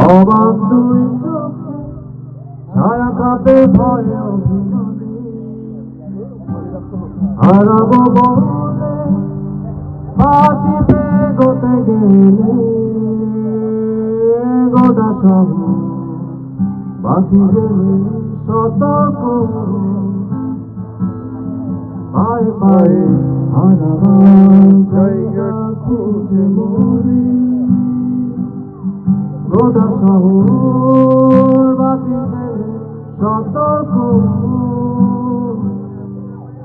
অবাক দুই চোখে ছায়া কাঁপে ভয়ে অভিমানে হারাবো বলে বাঁচি পেগোতে গেলে গোটা শহর বাকি জেলে সতর্ক পায়ে পায়ে হারাবার জায়গা খুঁজে মরি গোটা শহর বাকি জেলে সতর্ক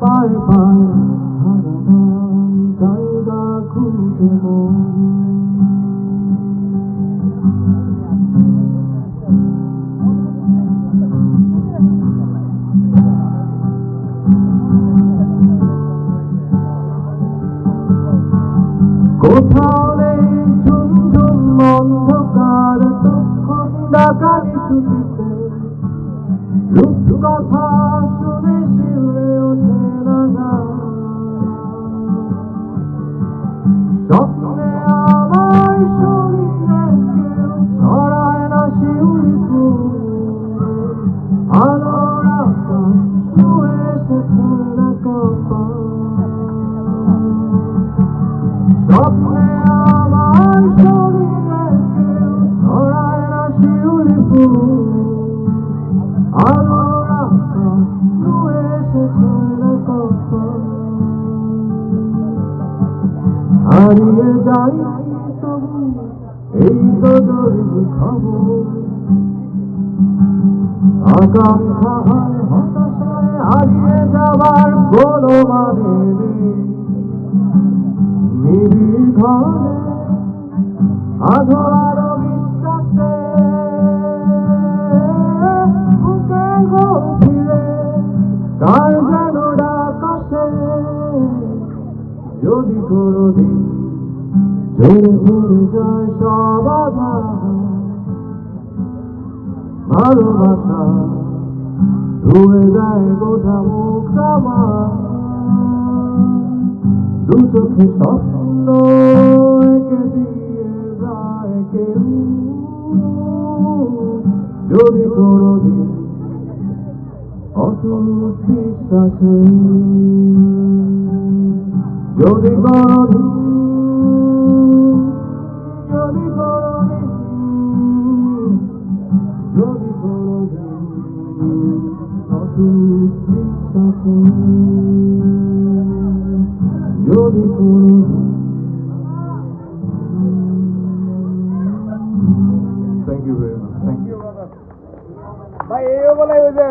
পায়ে পায়ে হারাবার জায়গা খুঁজে মরি। কোথাও নেই ঝুমঝুম অন্ধকার তখন ডাকানি শুটিতে রূপকথা শুনে শিউরে ওঠে না গান। স্বপ্নে আমার শরীরে কেউ ছড়ায় না শিউলি ফুল আলোর আকাশ ধুয়ে এসেছে না কপাল। স্বপ্নে আমার শরীরে কেউ ছড়ায় না শিউলি ফুল আলোর আকাশ ধুয়ে এসেছে না কপাল। হারিয়ে যাই তবু এই তো জরুরি খবর আকাঙ্ক্ষায় হতাশায় হারিয়ে যাবার কোনো মানে নেই। নিবিড় ঘরে আধো আরো বিশ্বাসে বুকে গভীরে কার যেন ডাক আসে। যদি কোনোদিন ঝরে ঝরে যায় সব আধার ভালোবাসা ধুয়ে যায় গোটা মুখ আমার দু চোখে স্বপ্ন এঁকে দিয়ে যায় কেউ। যদি কোনোদিন অটুট বিশ্বাসে যদি কোনোদিন যদি কোনোদিন যদি কোনোদিন অটুট বিশ্বাসে যদি কোনোদিন। Thank you very much. Thank you. ভাই এই বলে ওই যে